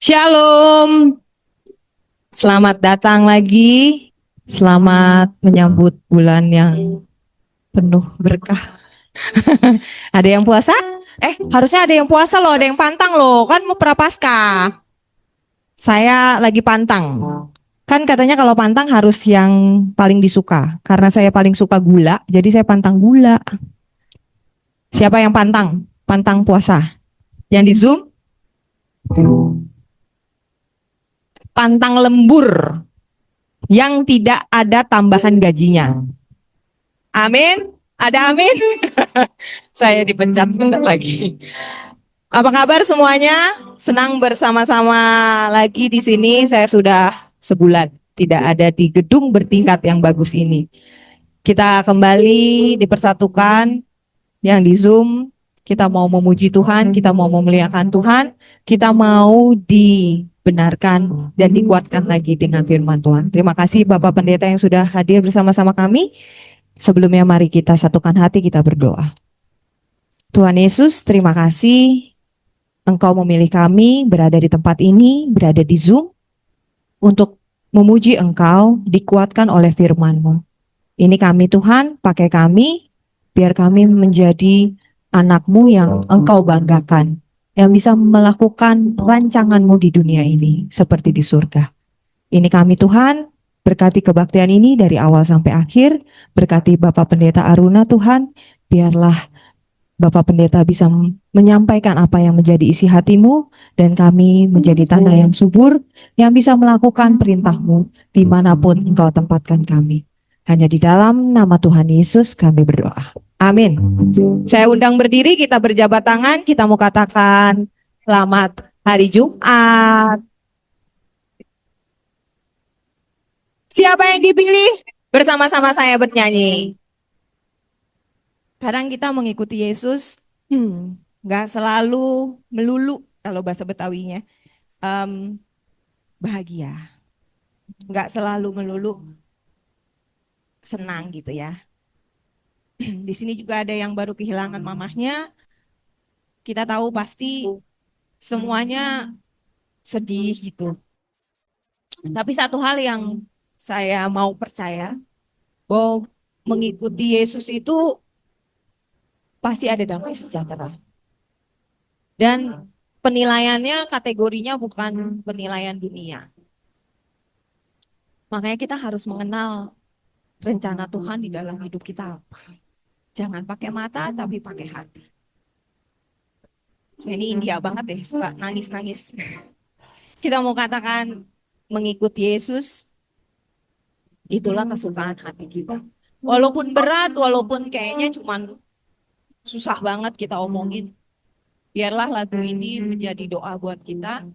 Shalom, selamat datang lagi. Selamat menyambut bulan yang penuh berkah. Ada yang puasa? Harusnya ada yang puasa loh, ada yang pantang loh. Kan mau prapaskah. Saya lagi pantang. Kan katanya kalau pantang harus yang paling disuka. Karena saya paling suka gula, jadi saya pantang gula. Siapa yang pantang? Pantang puasa. Yang di Zoom? Pantang lembur. Yang tidak ada tambahan gajinya. Amin. Ada amin. Saya dipecat sebentar lagi. Apa kabar semuanya? Senang bersama-sama lagi di sini. Saya sudah sebulan tidak ada di gedung bertingkat yang bagus ini. Kita kembali dipersatukan yang di Zoom. Kita mau memuji Tuhan, kita mau memuliakan Tuhan, kita mau dibenarkan dan dikuatkan lagi dengan firman Tuhan. Terima kasih Bapak Pendeta yang sudah hadir bersama-sama kami. Sebelumnya mari kita satukan hati, kita berdoa. Tuhan Yesus, terima kasih Engkau memilih kami berada di tempat ini, berada di Zoom, untuk memuji Engkau, dikuatkan oleh firman-Mu. Ini kami Tuhan, pakai kami, biar kami menjadi anak-Mu yang Engkau banggakan, yang bisa melakukan rancangan-Mu di dunia ini, seperti di surga. Ini kami Tuhan, berkati kebaktian ini dari awal sampai akhir, berkati Bapak Pendeta Aruna Tuhan, biarlah Bapak Pendeta bisa menyampaikan apa yang menjadi isi hatimu, dan kami menjadi tanah yang subur, yang bisa melakukan perintahmu dimanapun engkau tempatkan kami. Hanya di dalam nama Tuhan Yesus kami berdoa. Amin. Saya undang berdiri, kita berjabat tangan, kita mau katakan selamat hari Jumat. Siapa yang dipilih? Bersama-sama saya bernyanyi. Kadang kita mengikuti Yesus, nggak selalu melulu kalau bahasa Betawinya em, bahagia, nggak selalu melulu senang gitu ya. Di sini juga ada yang baru kehilangan mamahnya. Kita tahu pasti semuanya sedih gitu. Tapi satu hal yang saya mau percaya, bahwa mengikuti Yesus itu pasti ada damai sejahtera. Dan penilaiannya kategorinya bukan penilaian dunia. Makanya kita harus mengenal rencana Tuhan di dalam hidup kita. Jangan pakai mata tapi pakai hati. Saya ini India banget deh, suka nangis-nangis. Kita mau katakan mengikuti Yesus, itulah kesukaan hati kita. Walaupun berat, walaupun kayaknya cuman susah banget kita omongin, biarlah lagu ini menjadi doa buat kita,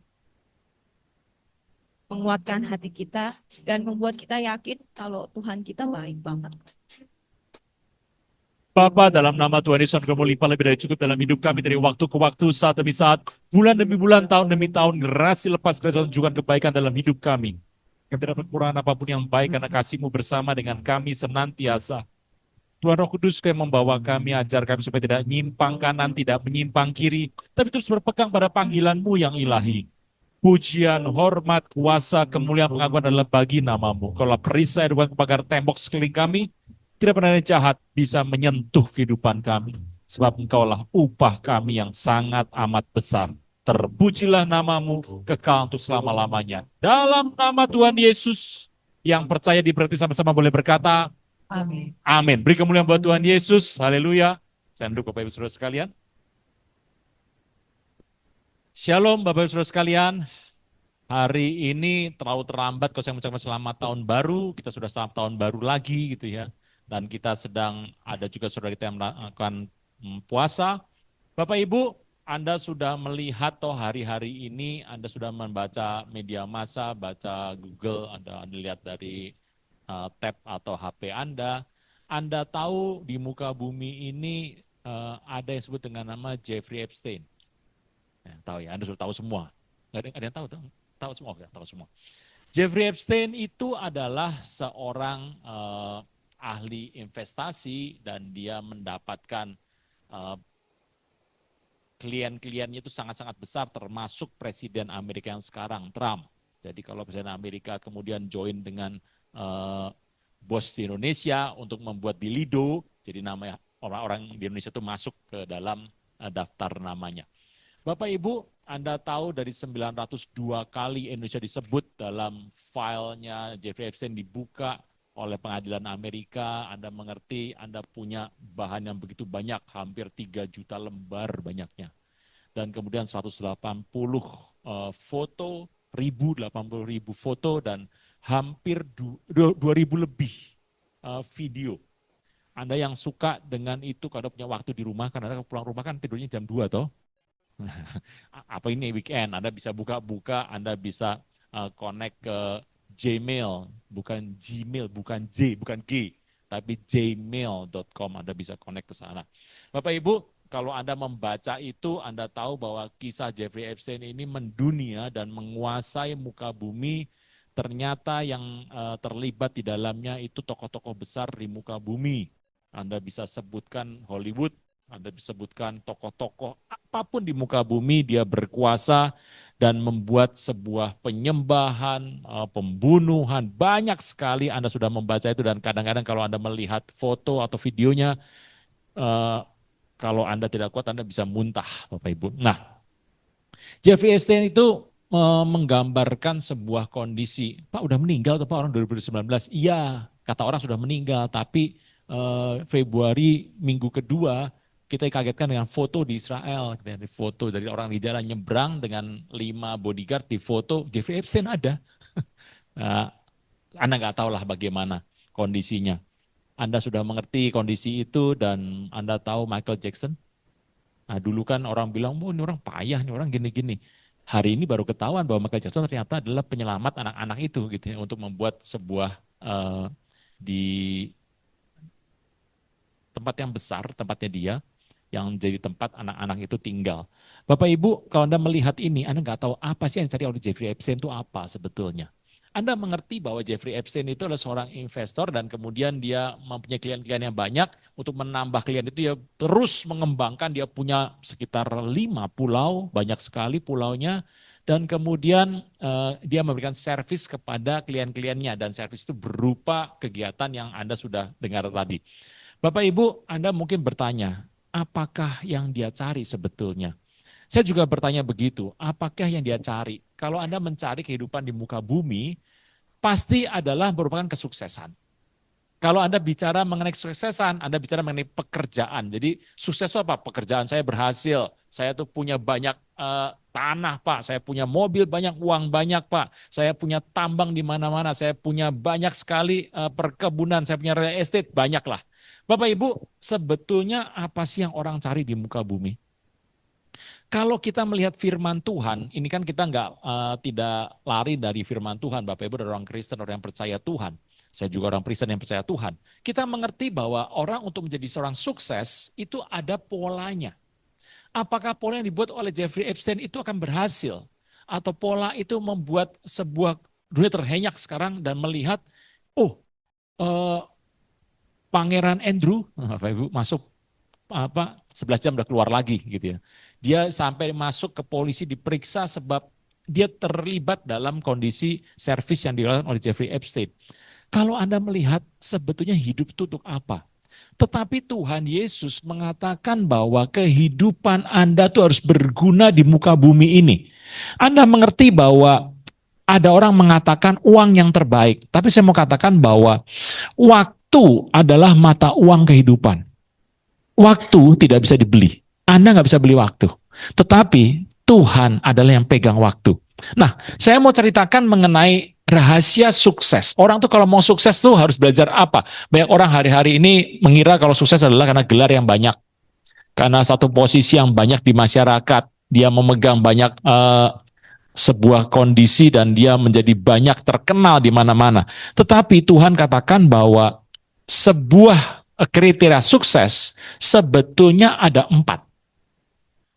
menguatkan hati kita, dan membuat kita yakin kalau Tuhan kita baik banget. Bapa, dalam nama Tuhan Yesus, Engkau melimpah lebih dari cukup dalam hidup kami dari waktu ke waktu, saat demi saat, bulan demi bulan, tahun demi tahun, generasi lepas generasi tunjukkan kebaikan dalam hidup kami. Kami tidak kekurangan apapun yang baik karena kasih-Mu bersama dengan kami senantiasa. Tuhan Roh Kudus yang membawa kami, ajar kami supaya tidak menyimpang kanan, tidak menyimpang kiri, tapi terus berpegang pada panggilan-Mu yang ilahi. Pujian, hormat, kuasa, kemuliaan, pengakuan adalah bagi nama-Mu. Kalau perisai dan pagar tembok sekeliling kami, tidak pernah ada jahat bisa menyentuh kehidupan kami. Sebab Engkaulah upah kami yang sangat amat besar. Terpujilah nama-Mu kekal untuk selama-lamanya. Dalam nama Tuhan Yesus, yang percaya diberkati sama-sama boleh berkata, amin. Amin. Beri kemuliaan buat Tuhan Yesus. Haleluya. Saya duduk Bapak Ibu Saudara sekalian. Shalom Bapak Ibu Saudara sekalian. Hari ini terlalu terlambat kalau saya mengucapkan selamat tahun baru, kita sudah selamat tahun baru lagi gitu ya. Dan kita sedang ada juga saudara kita yang melakukan puasa. Bapak Ibu, Anda sudah melihat toh hari-hari ini, Anda sudah membaca media massa, baca Google, Anda lihat dari tab atau HP Anda tahu di muka bumi ini ada yang disebut dengan nama Jeffrey Epstein. Ya, tahu ya, Anda sudah tahu semua. Ada yang tahu, tahu semua, ya, tahu semua. Jeffrey Epstein itu adalah seorang ahli investasi dan dia mendapatkan klien-kliennya itu sangat-sangat besar, termasuk Presiden Amerika yang sekarang, Trump. Jadi kalau Presiden Amerika kemudian join dengan bos di Indonesia untuk membuat di Lido, jadi nama orang-orang di Indonesia itu masuk ke dalam daftar namanya. Bapak Ibu, Anda tahu dari 902 kali Indonesia disebut dalam filenya Jeffrey Epstein dibuka oleh pengadilan Amerika, Anda mengerti, Anda punya bahan yang begitu banyak, hampir 3 juta lembar banyaknya. Dan kemudian 180 foto, 80 ribu foto, dan hampir 2.000 lebih video. Anda yang suka dengan itu, kalau punya waktu di rumah, kan Anda pulang rumah kan tidurnya jam 2 toh. Apa ini weekend, Anda bisa buka-buka, Anda bisa connect ke Gmail, bukan Gmail, bukan J, bukan G, tapi gmail.com, Anda bisa connect ke sana. Bapak Ibu, kalau Anda membaca itu, Anda tahu bahwa kisah Jeffrey Epstein ini mendunia dan menguasai muka bumi. Ternyata yang terlibat di dalamnya itu tokoh-tokoh besar di muka bumi. Anda bisa sebutkan Hollywood, Anda bisa sebutkan tokoh-tokoh apapun di muka bumi, dia berkuasa dan membuat sebuah penyembahan, pembunuhan, banyak sekali. Anda sudah membaca itu, dan kadang-kadang kalau Anda melihat foto atau videonya, kalau Anda tidak kuat, Anda bisa muntah, Bapak Ibu. Nah, Jeffrey Epstein itu menggambarkan sebuah kondisi. Pak, udah meninggal atau Pak orang 2019? Iya, kata orang sudah meninggal, tapi Februari minggu kedua kita kagetkan dengan foto di Israel, di foto dari orang di jalan nyebrang dengan 5 bodyguard, di foto Jeffrey Epstein ada. Nah, Anda nggak tahu lah bagaimana kondisinya. Anda sudah mengerti kondisi itu, dan Anda tahu Michael Jackson. Nah, dulu kan orang bilang, oh ini orang payah, ini orang gini-gini. Hari ini baru ketahuan bahwa Michael Jackson ternyata adalah penyelamat anak-anak itu, gitu ya, untuk membuat sebuah di tempat yang besar, tempatnya dia, yang jadi tempat anak-anak itu tinggal. Bapak Ibu, kalau Anda melihat ini, Anda nggak tahu apa sih yang dicari oleh Jeffrey Epstein itu apa sebetulnya. Anda mengerti bahwa Jeffrey Epstein itu adalah seorang investor, dan kemudian dia mempunyai klien-klien yang banyak. Untuk menambah klien itu dia terus mengembangkan, dia punya sekitar 5 pulau, banyak sekali pulaunya, dan kemudian dia memberikan servis kepada klien-kliennya, dan servis itu berupa kegiatan yang Anda sudah dengar tadi. Bapak Ibu, Anda mungkin bertanya, apakah yang dia cari sebetulnya? Saya juga bertanya begitu, apakah yang dia cari? Kalau Anda mencari kehidupan di muka bumi, pasti adalah merupakan kesuksesan. Kalau Anda bicara mengenai kesuksesan, Anda bicara mengenai pekerjaan. Jadi sukses itu apa? Pekerjaan saya berhasil, saya tuh punya banyak tanah Pak, saya punya mobil banyak, uang banyak Pak, saya punya tambang di mana-mana, saya punya banyak sekali perkebunan, saya punya real estate, banyak lah. Bapak Ibu, sebetulnya apa sih yang orang cari di muka bumi? Kalau kita melihat firman Tuhan, ini kan kita tidak lari dari firman Tuhan, Bapak Ibu, dari orang Kristen, orang yang percaya Tuhan. Saya juga orang Kristen yang percaya Tuhan. Kita mengerti bahwa orang untuk menjadi seorang sukses itu ada polanya. Apakah pola yang dibuat oleh Jeffrey Epstein itu akan berhasil? Atau pola itu membuat sebuah dunia terhenyak sekarang dan melihat, Pangeran Andrew, Bapak Ibu, masuk 11 jam udah keluar lagi gitu ya. Dia sampai masuk ke polisi diperiksa sebab dia terlibat dalam kondisi servis yang dilakukan oleh Jeffrey Epstein. Kalau Anda melihat sebetulnya hidup itu untuk apa? Tetapi Tuhan Yesus mengatakan bahwa kehidupan Anda itu harus berguna di muka bumi ini. Anda mengerti bahwa ada orang mengatakan uang yang terbaik, tapi saya mau katakan bahwa waktu adalah mata uang kehidupan. Waktu tidak bisa dibeli. Anda nggak bisa beli waktu. Tetapi Tuhan adalah yang pegang waktu. Nah, saya mau ceritakan mengenai rahasia sukses. Orang tuh kalau mau sukses tuh harus belajar apa? Banyak orang hari-hari ini mengira kalau sukses adalah karena gelar yang banyak. Karena satu posisi yang banyak di masyarakat. Dia memegang banyak sebuah kondisi dan dia menjadi banyak terkenal di mana-mana. Tetapi Tuhan katakan bahwa sebuah kriteria sukses sebetulnya ada 4.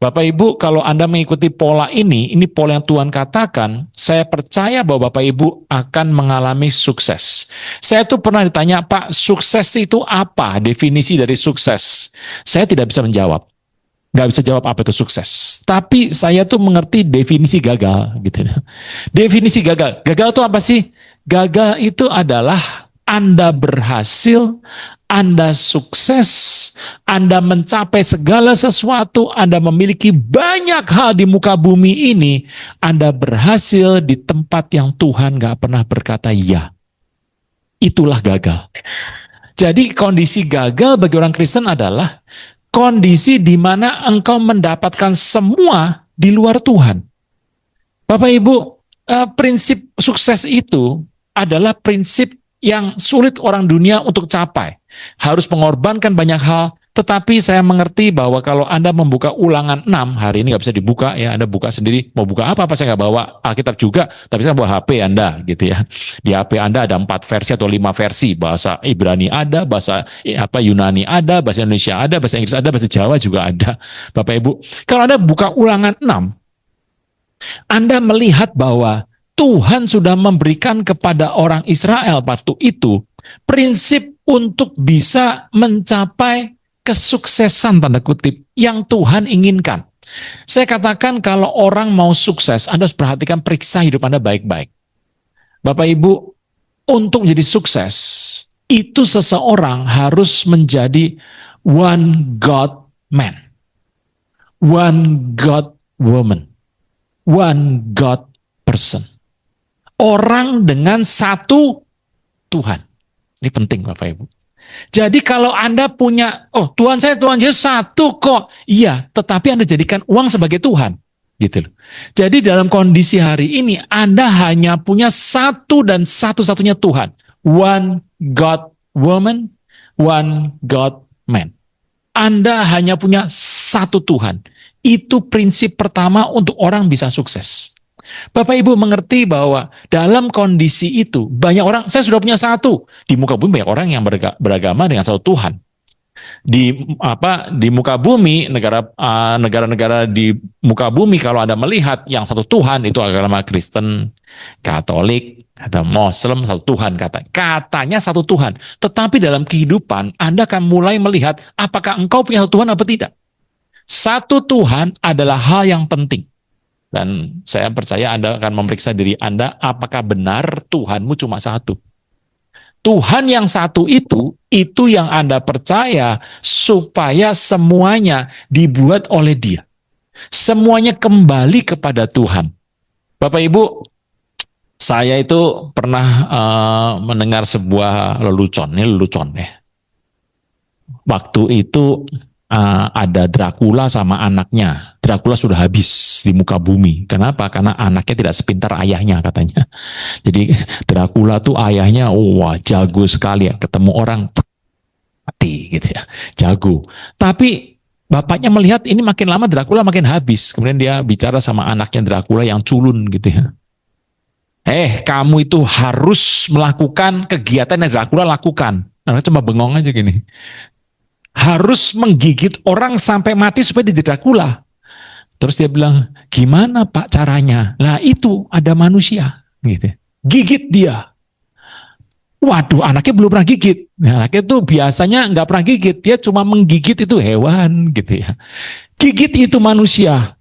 Bapak Ibu, kalau Anda mengikuti pola ini pola yang Tuhan katakan, saya percaya bahwa Bapak Ibu akan mengalami sukses. Saya tuh pernah ditanya, Pak, sukses itu apa? Definisi dari sukses. Saya tidak bisa menjawab. nggak bisa jawab apa itu sukses. Tapi saya tuh mengerti definisi gagal gitu. Definisi gagal. Gagal itu apa sih? Gagal itu adalah Anda berhasil, Anda sukses, Anda mencapai segala sesuatu, Anda memiliki banyak hal di muka bumi ini, Anda berhasil di tempat yang Tuhan nggak pernah berkata ya. Itulah gagal. Jadi kondisi gagal bagi orang Kristen adalah kondisi di mana engkau mendapatkan semua di luar Tuhan. Bapak Ibu, prinsip sukses itu adalah prinsip yang sulit orang dunia untuk capai. Harus mengorbankan banyak hal, tetapi saya mengerti bahwa kalau Anda membuka Ulangan 6, hari ini nggak bisa dibuka ya, Anda buka sendiri, mau buka apa saya nggak bawa Alkitab juga, tapi saya bawa HP Anda gitu ya. Di HP Anda ada 4 versi atau 5 versi, bahasa Ibrani ada, bahasa Yunani ada, bahasa Indonesia ada, bahasa Inggris ada, bahasa Jawa juga ada. Bapak Ibu, kalau Anda buka Ulangan 6, Anda melihat bahwa Tuhan sudah memberikan kepada orang Israel waktu itu prinsip untuk bisa mencapai kesuksesan tanda kutip yang Tuhan inginkan. Saya katakan kalau orang mau sukses, Anda harus perhatikan, periksa hidup Anda baik-baik. Bapak Ibu, untuk menjadi sukses, itu seseorang harus menjadi one God man, one God woman, one God person. Orang dengan satu Tuhan. Ini penting Bapak Ibu. Jadi kalau Anda punya, oh Tuhan saya, Tuhan Yesus satu kok. Iya, tetapi Anda jadikan uang sebagai Tuhan. Gitu loh. Jadi dalam kondisi hari ini, Anda hanya punya satu dan satu-satunya Tuhan. One God woman, one God man. Anda hanya punya satu Tuhan. Itu prinsip pertama untuk orang bisa sukses. Bapak Ibu mengerti bahwa dalam kondisi itu banyak orang, saya sudah punya satu. Di muka bumi banyak orang yang beragama dengan satu Tuhan. Di muka bumi, negara-negara di muka bumi, kalau Anda melihat yang satu Tuhan itu agama Kristen, Katolik, ada Muslim, satu Tuhan katanya satu Tuhan. Tetapi dalam kehidupan Anda akan mulai melihat apakah engkau punya satu Tuhan atau tidak. Satu Tuhan adalah hal yang penting. Dan saya percaya Anda akan memeriksa diri Anda, apakah benar Tuhanmu cuma satu. Tuhan yang satu itu yang Anda percaya supaya semuanya dibuat oleh Dia. Semuanya kembali kepada Tuhan. Bapak Ibu, saya itu pernah mendengar sebuah lelucon ya. Waktu itu ada Dracula sama anaknya. Dracula sudah habis di muka bumi. Kenapa? Karena anaknya tidak sepintar ayahnya katanya. Jadi Dracula tuh ayahnya, wah jago sekali ya. Ketemu orang, mati gitu ya. Jago. Tapi bapaknya melihat ini makin lama Dracula makin habis. Kemudian dia bicara sama anaknya Dracula yang culun gitu ya. Kamu itu harus melakukan kegiatan yang Dracula lakukan. Anaknya cuma bengong aja gini. Harus menggigit orang sampai mati supaya dia jadi Dracula. Terus dia bilang, gimana Pak caranya? Lah itu ada manusia, gitu. Gigit dia. Waduh, anaknya belum pernah gigit. Anaknya tuh biasanya nggak pernah gigit, dia cuma menggigit itu hewan, gitu ya. Gigit itu manusia.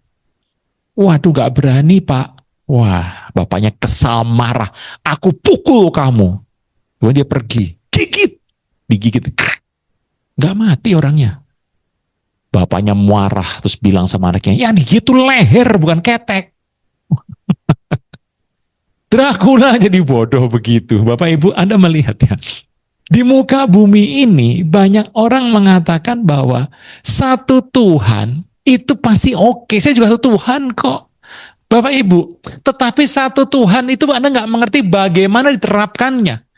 Waduh, nggak berani Pak. Wah, bapaknya kesal marah. Aku pukul kamu. Kemudian dia pergi, gigit, digigit. Nggak mati orangnya. Bapaknya marah terus bilang sama anaknya, ya gitu leher bukan ketek. Dracula jadi bodoh begitu. Bapak Ibu Anda melihat ya. Di muka bumi ini banyak orang mengatakan bahwa satu Tuhan itu pasti oke. Saya juga satu Tuhan kok. Bapak Ibu, tetapi satu Tuhan itu Anda nggak mengerti bagaimana diterapkannya.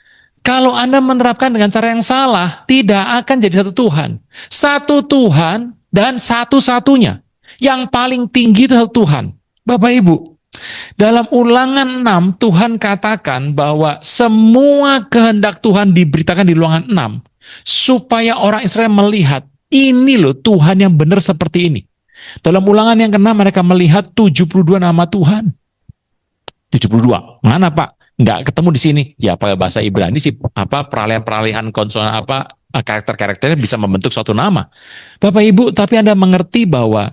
Kalau Anda menerapkan dengan cara yang salah, tidak akan jadi satu Tuhan. Satu Tuhan dan satu-satunya. Yang paling tinggi itu satu Tuhan. Bapak Ibu, dalam Ulangan 6, Tuhan katakan bahwa semua kehendak Tuhan diberitakan di Ulangan 6, supaya orang Israel melihat, ini loh Tuhan yang benar seperti ini. Dalam Ulangan yang ke-6, mereka melihat 72 nama Tuhan. 72. Mana Pak? Nggak ketemu di sini. Ya pakai bahasa Ibrani sih, peralihan-peralihan konsonan karakter-karakternya bisa membentuk suatu nama. Bapak Ibu, tapi Anda mengerti bahwa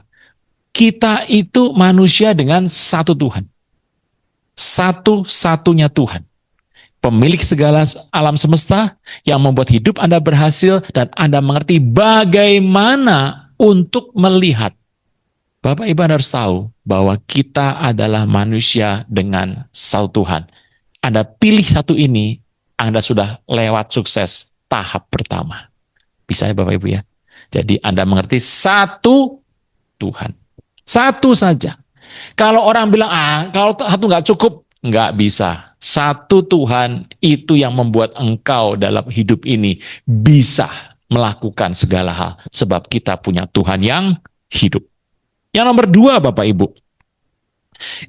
kita itu manusia dengan satu Tuhan. Satu-satunya Tuhan. Pemilik segala alam semesta yang membuat hidup Anda berhasil dan Anda mengerti bagaimana untuk melihat. Bapak Ibu Anda harus tahu bahwa kita adalah manusia dengan satu Tuhan. Anda pilih satu ini, Anda sudah lewat sukses tahap pertama. Bisa ya Bapak Ibu ya? Jadi Anda mengerti satu Tuhan. Satu saja. Kalau orang bilang, kalau satu nggak cukup, nggak bisa. Satu Tuhan itu yang membuat engkau dalam hidup ini bisa melakukan segala hal. Sebab kita punya Tuhan yang hidup. Yang nomor 2 Bapak Ibu.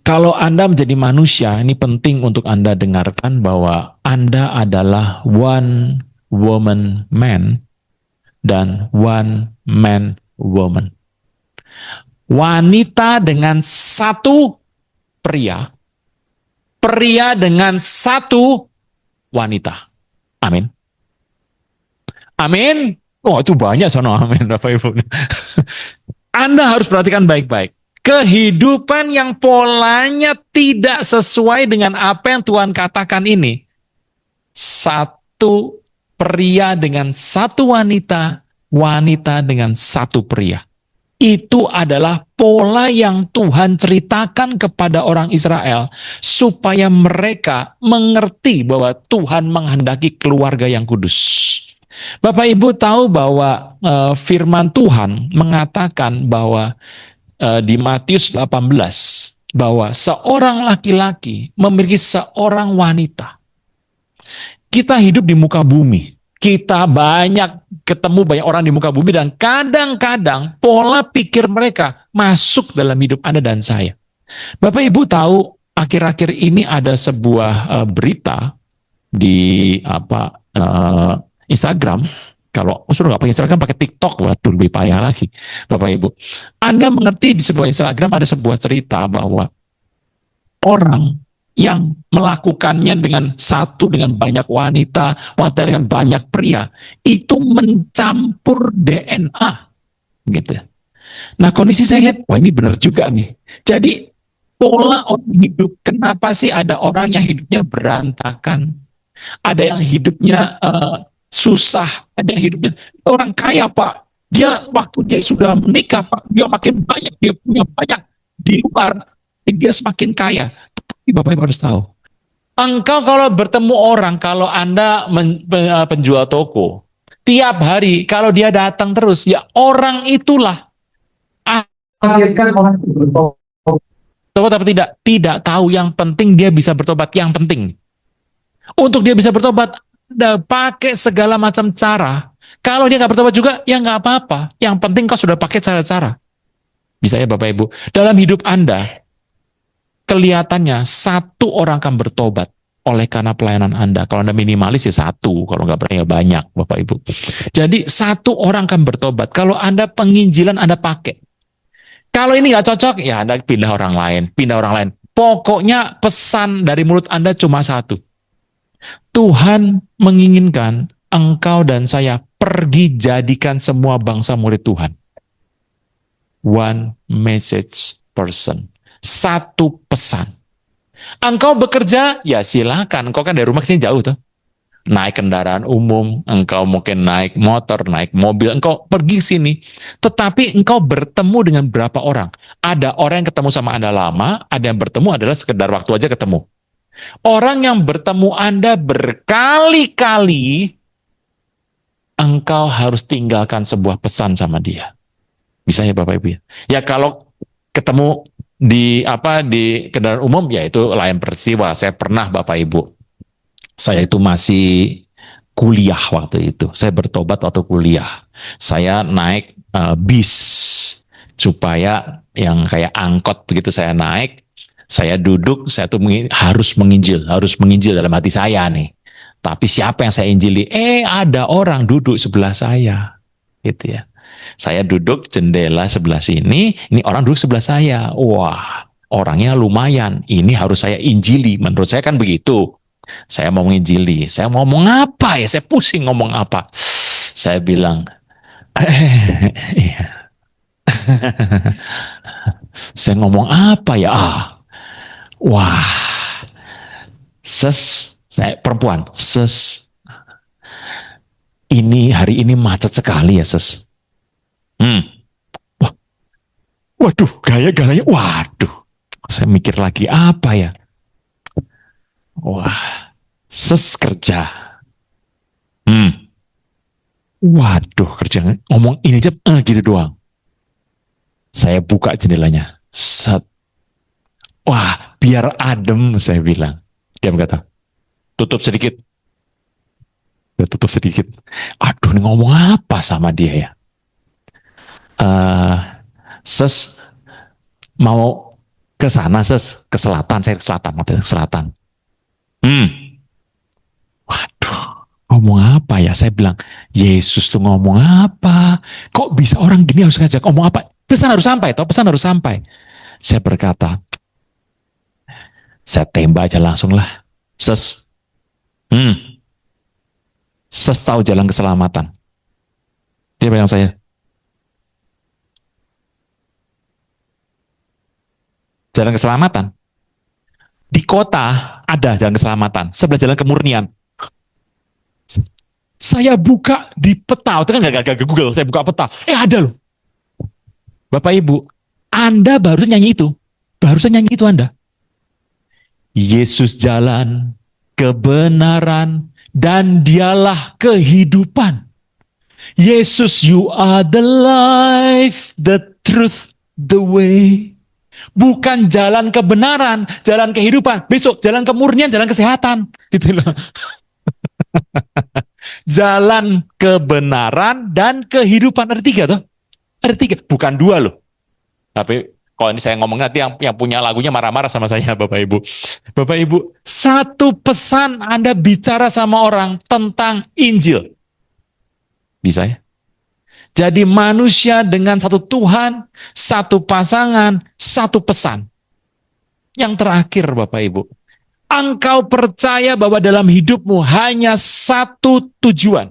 Kalau Anda menjadi manusia, ini penting untuk Anda dengarkan bahwa Anda adalah one woman man dan one man woman. Wanita dengan satu pria, pria dengan satu wanita. Amin. Amin. Oh, itu banyak sono amin Bapak Ibu. Anda harus perhatikan baik-baik. Kehidupan yang polanya tidak sesuai dengan apa yang Tuhan katakan ini. Satu pria dengan satu wanita, wanita dengan satu pria. Itu adalah pola yang Tuhan ceritakan kepada orang Israel supaya mereka mengerti bahwa Tuhan menghendaki keluarga yang kudus. Bapak Ibu tahu bahwa firman Tuhan mengatakan bahwa di Matius 18 bahwa seorang laki-laki memiliki seorang wanita. Kita hidup di muka bumi. Kita ketemu banyak orang di muka bumi dan kadang-kadang pola pikir mereka masuk dalam hidup Anda dan saya. Bapak Ibu tahu akhir-akhir ini ada sebuah berita di Instagram. Kalau sudah nggak pakai Instagram, pakai TikTok, waduh lebih payah lagi, Bapak Ibu. Anda mengerti di sebuah Instagram ada sebuah cerita bahwa orang yang melakukannya dengan banyak wanita, wanita dengan banyak pria, itu mencampur DNA, gitu. Nah kondisi saya lihat, wah ini benar juga nih. Jadi pola orang hidup, kenapa sih ada orang yang hidupnya berantakan, ada yang hidupnya susah, ada yang hidupnya orang kaya Pak, dia waktu dia sudah menikah Pak, dia makin banyak, dia punya banyak di luar, dia semakin kaya. Tapi Bapak Ibu harus tahu, engkau kalau bertemu orang, kalau Anda penjual toko, tiap hari kalau dia datang terus, ya orang itulah akhirkan orang itu bertobat apa tidak? Tidak tahu, yang penting dia bisa bertobat, yang penting. Untuk dia bisa bertobat, Anda pakai segala macam cara. Kalau dia nggak bertobat juga, ya nggak apa-apa. Yang penting kau sudah pakai cara-cara. Bisa ya Bapak Ibu? Dalam hidup Anda, kelihatannya satu orang akan bertobat oleh karena pelayanan Anda. Kalau Anda minimalis ya satu, kalau nggak berani ya banyak Bapak Ibu. Jadi satu orang akan bertobat. Kalau Anda penginjilan Anda pakai. Kalau ini nggak cocok, ya Anda pindah orang lain, pindah orang lain. Pokoknya pesan dari mulut Anda cuma satu. Tuhan menginginkan engkau dan saya pergi jadikan semua bangsa murid Tuhan. One message person. Satu pesan. Engkau bekerja, ya silakan. Engkau kan dari rumah kesini jauh tuh. Naik kendaraan umum, engkau mungkin naik motor, naik mobil, engkau pergi sini. Tetapi engkau bertemu dengan berapa orang? Ada orang yang ketemu sama Anda lama, ada yang bertemu adalah sekedar waktu aja ketemu. Orang yang bertemu Anda berkali-kali, engkau harus tinggalkan sebuah pesan sama dia. Bisa ya Bapak Ibu ya? Ya kalau ketemu di kendaraan umum, ya itu lain peristiwa. Saya pernah Bapak Ibu, saya itu masih kuliah waktu itu. Saya bertobat waktu kuliah. Saya naik bis supaya yang kayak angkot begitu saya naik. Saya duduk, saya tuh harus menginjil dalam hati saya nih. Tapi siapa yang saya injili? Ada orang duduk sebelah saya, gitu ya. Saya duduk jendela sebelah sini, ini orang duduk sebelah saya. Wah, orangnya lumayan. Ini harus saya injili. Menurut saya kan begitu. Saya mau menginjili. Saya mau ngomong apa ya? Saya pusing ngomong apa. Saya bilang, iya. Saya ngomong apa ya? Wah, saya perempuan, hari ini macet sekali ya, Hmm. Wah, waduh, gaya-gayanya, waduh. Saya mikir lagi apa ya? Wah, kerja. Waduh, kerja ngomong ini aja gitu doang. Saya buka jendelanya. Set. Wah, biar adem, saya bilang. Dia berkata, tutup sedikit. Dia tutup sedikit. Aduh, ini ngomong apa sama dia ya? Mau ke sana, ke selatan. Saya ke selatan, ke selatan. Waduh, ngomong apa ya? Saya bilang, Yesus tuh ngomong apa? Kok bisa orang gini harus ngajak ngomong apa? Pesan harus sampai, toh pesan harus sampai. Saya berkata, saya tembak aja langsung lah. Tahu jalan keselamatan. Dia bilang saya, jalan keselamatan. Di kota ada jalan keselamatan, sebelah jalan kemurnian. Saya buka di peta, itu kan gak Google, saya buka peta. Ada loh. Bapak Ibu, Anda barusan nyanyi itu. Barusan nyanyi itu Anda. Yesus jalan, kebenaran, dan dialah kehidupan. Yesus, you are the life, the truth, the way. Bukan jalan kebenaran, jalan kehidupan. Besok jalan kemurnian, jalan kesehatan. Gitu loh. Jalan kebenaran dan kehidupan. Ada 3 tuh. Ada 3, bukan 2 loh. Tapi kalau ini saya ngomong nanti yang punya lagunya marah-marah sama saya, Bapak Ibu. Bapak Ibu, satu pesan Anda bicara sama orang tentang Injil. Bisa ya? Jadi manusia dengan satu Tuhan, satu pasangan, satu pesan. Yang terakhir Bapak Ibu, engkau percaya bahwa dalam hidupmu hanya satu tujuan.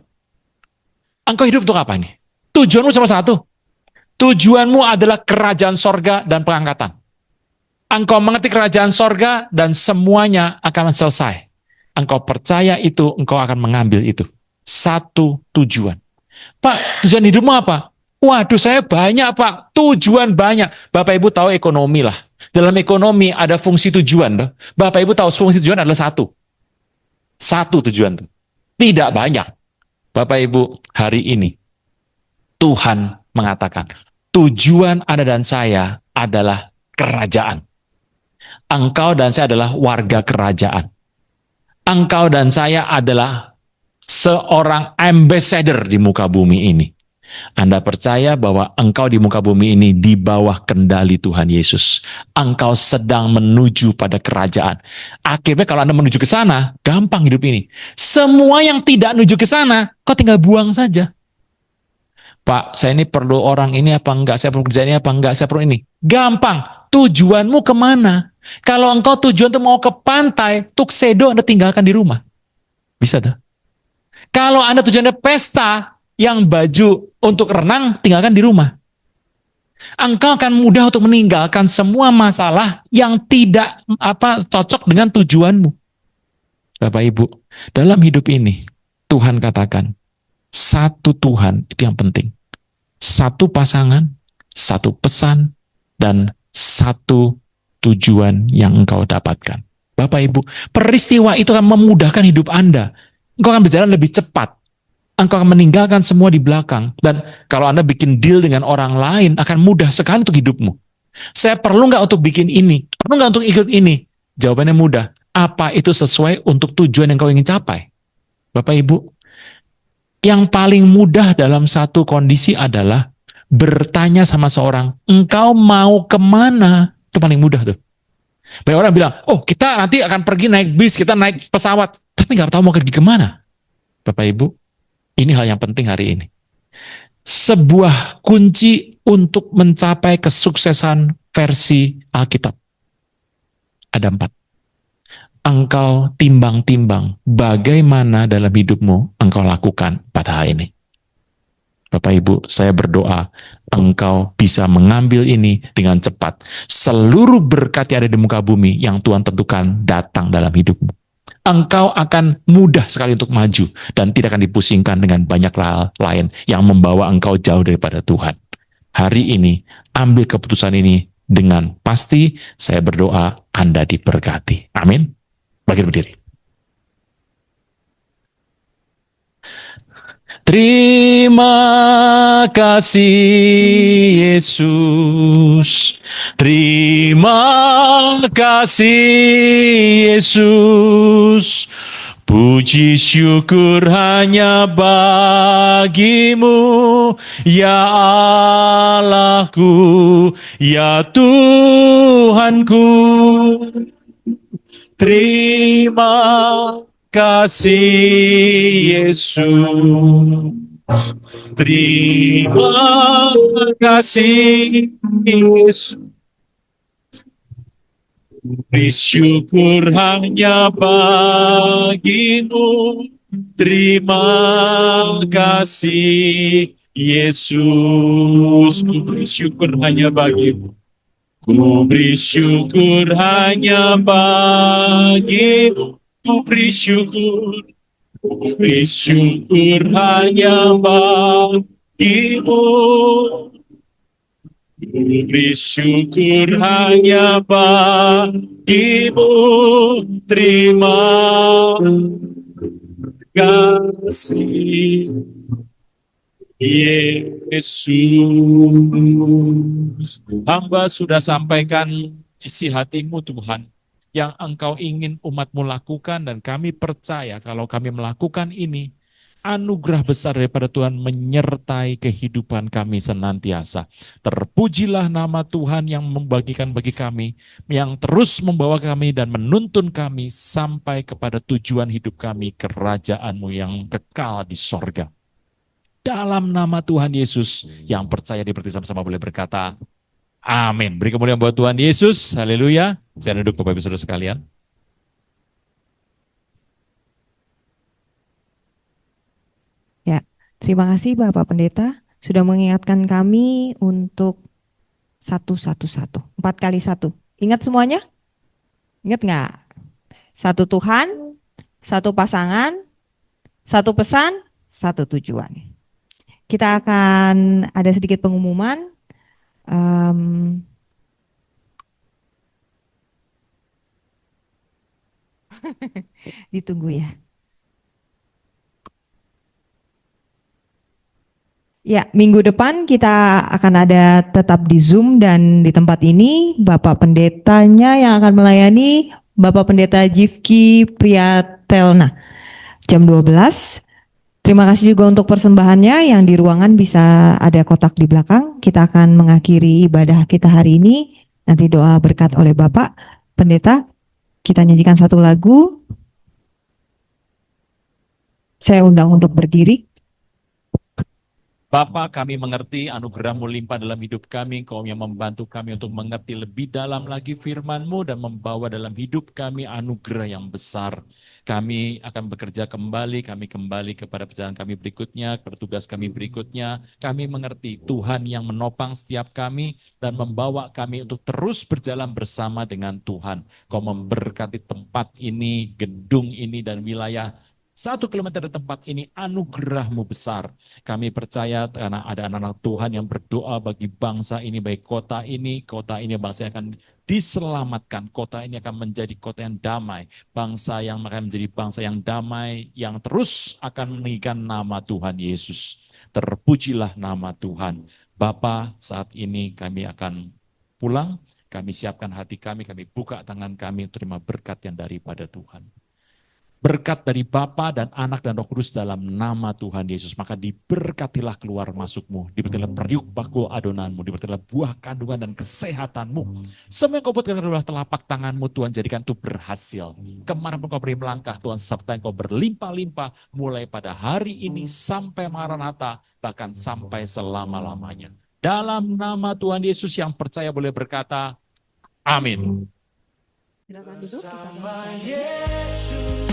Engkau hidup untuk apa ini? Tujuanmu cuma satu. Tujuanmu adalah kerajaan sorga dan pengangkatan. Engkau mengerti kerajaan sorga dan semuanya akan selesai. Engkau percaya itu, engkau akan mengambil itu. Satu tujuan. Pak, tujuan hidupmu apa? Waduh, saya banyak Pak. Tujuan banyak. Bapak Ibu tahu ekonomi lah. Dalam ekonomi ada fungsi tujuan. Tuh. Bapak Ibu tahu fungsi tujuan adalah satu. Satu tujuan. Tuh. Tidak banyak. Bapak Ibu, hari ini Tuhan mengatakan, tujuan Anda dan saya adalah kerajaan. Engkau dan saya adalah warga kerajaan. Engkau dan saya adalah seorang ambassador di muka bumi ini. Anda percaya bahwa engkau di muka bumi ini di bawah kendali Tuhan Yesus. Engkau sedang menuju pada kerajaan. Akhirnya kalau Anda menuju ke sana, gampang hidup ini. Semua yang tidak menuju ke sana, kau tinggal buang saja. Pak, saya ini perlu orang ini apa enggak? Saya perlu kerjaan ini apa enggak? Saya perlu ini. Gampang. Tujuanmu kemana? Kalau engkau tujuan itu mau ke pantai, tuxedo Anda tinggalkan di rumah. Bisa tuh. Kalau Anda tujuannya pesta, yang baju untuk renang, tinggalkan di rumah. Engkau akan mudah untuk meninggalkan semua masalah yang tidak cocok dengan tujuanmu. Bapak Ibu, dalam hidup ini, Tuhan katakan, satu Tuhan itu yang penting. Satu pasangan, satu pesan, dan satu tujuan yang engkau dapatkan. Bapak Ibu, peristiwa itu akan memudahkan hidup Anda. Engkau akan berjalan lebih cepat. Engkau akan meninggalkan semua di belakang. Dan kalau Anda bikin deal dengan orang lain, akan mudah sekali untuk hidupmu. Saya perlu nggak untuk bikin ini? Perlu nggak untuk ikut ini? Jawabannya mudah. Apa itu sesuai untuk tujuan yang kau ingin capai? Bapak Ibu, yang paling mudah dalam satu kondisi adalah bertanya sama seorang, engkau mau kemana? Itu paling mudah tuh. Banyak orang bilang, oh kita nanti akan pergi naik bis, kita naik pesawat. Tapi nggak tahu mau pergi kemana. Bapak Ibu, ini hal yang penting hari ini. Sebuah kunci untuk mencapai kesuksesan versi Alkitab. Ada 4. Engkau timbang-timbang bagaimana dalam hidupmu engkau lakukan pada hal ini. Bapak Ibu, saya berdoa Engkau bisa mengambil ini dengan cepat. Seluruh berkat yang ada di muka bumi yang Tuhan tentukan datang dalam hidupmu. Engkau akan mudah sekali untuk maju dan tidak akan dipusingkan dengan banyak hal lain yang membawa engkau jauh daripada Tuhan. Hari ini, ambil keputusan ini dengan pasti. Saya berdoa Anda diberkati. Amin. Bagi berdiri. Terima kasih Yesus. Terima kasih Yesus. Puji syukur hanya bagimu, ya Allahku, ya Tuhanku. Terima kasih Yesus. Terima kasih Yesus. Bersyukur hanya bagimu. Terima kasih Yesus. Ku bersyukur hanya bagimu. Ku bersyukur hanya bagimu. Ku bersyukur. Ku bersyukur hanya bagimu. Ku bersyukur hanya bagimu. Terima kasih Yesus. Hamba sudah sampaikan isi hatimu Tuhan, yang engkau ingin umatmu lakukan, dan kami percaya kalau kami melakukan ini, anugerah besar daripada Tuhan menyertai kehidupan kami senantiasa. Terpujilah nama Tuhan yang membagikan bagi kami, yang terus membawa kami dan menuntun kami sampai kepada tujuan hidup kami, kerajaan-Mu yang kekal di sorga. Dalam nama Tuhan Yesus, yang percaya diberkati sama-sama boleh berkata, amin. Beri kemuliaan buat Tuhan Yesus. Haleluya. Saya duduk Bapak Ibu Saudara sekalian. Ya, terima kasih Bapak Pendeta sudah mengingatkan kami untuk 1-1-1, 4x1. Ingat semuanya? Ingat nggak? 1 Tuhan, 1 pasangan, 1 pesan, 1 tujuan. Kita akan ada sedikit pengumuman. Ditunggu ya. Ya, minggu depan kita akan ada tetap di Zoom, dan di tempat ini Bapak Pendetanya yang akan melayani Bapak Pendeta Jifki Priyatelna jam 12. Terima kasih juga untuk persembahannya, yang di ruangan bisa ada kotak di belakang. Kita akan mengakhiri ibadah kita hari ini. Nanti doa berkat oleh Bapak Pendeta. Kita nyanyikan 1 lagu. Saya undang untuk berdiri. Bapa, kami mengerti anugerah-Mu limpah dalam hidup kami. Kau yang membantu kami untuk mengerti lebih dalam lagi firman-Mu dan membawa dalam hidup kami anugerah yang besar. Kami akan bekerja kembali, kami kembali kepada perjalanan kami berikutnya, kepada tugas kami berikutnya. Kami mengerti Tuhan yang menopang setiap kami dan membawa kami untuk terus berjalan bersama dengan Tuhan. Kau memberkati tempat ini, gedung ini, dan wilayah 1 kilometer dari tempat ini. Anugerah-Mu besar. Kami percaya karena ada anak-anak Tuhan yang berdoa bagi bangsa ini, baik kota ini bangsa yang akan diselamatkan. Kota ini akan menjadi kota yang damai. Bangsa yang akan menjadi bangsa yang damai, yang terus akan meninggikan nama Tuhan Yesus. Terpujilah nama Tuhan. Bapa, saat ini kami akan pulang. Kami siapkan hati kami buka tangan kami untuk terima berkat yang daripada Tuhan. Berkat dari Bapa dan Anak dan Roh Kudus dalam nama Tuhan Yesus. Maka diberkatilah keluar masukmu, diberkatilah periuk bakul adonanmu, diberkatilah buah kandungan dan kesehatanmu. Semua yang kau buatkan adalah telapak tanganmu, Tuhan jadikan itu berhasil. Kemanapun kau beri melangkah, Tuhan sertai kau berlimpah-limpah, mulai pada hari ini sampai Maranatha, bahkan sampai selama-lamanya. Dalam nama Tuhan Yesus, yang percaya boleh berkata, amin. Silakan duduk. Bersama Yesus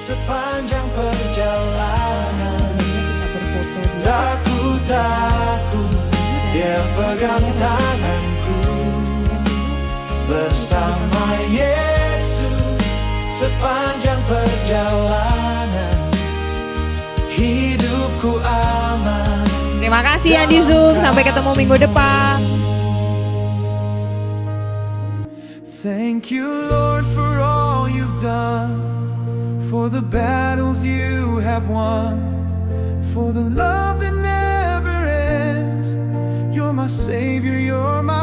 sepanjang perjalanan, Kita berfoto dulu. takut takut, Dia pegang tanganku. Bersama Yesus sepanjang perjalanan, hidupku aman. Terima kasih yang di Zoom. Sampai ketemu minggu depan. Thank you, Lord, for all you've done, for the battles you have won, for the love that never ends. You're my Savior, you're my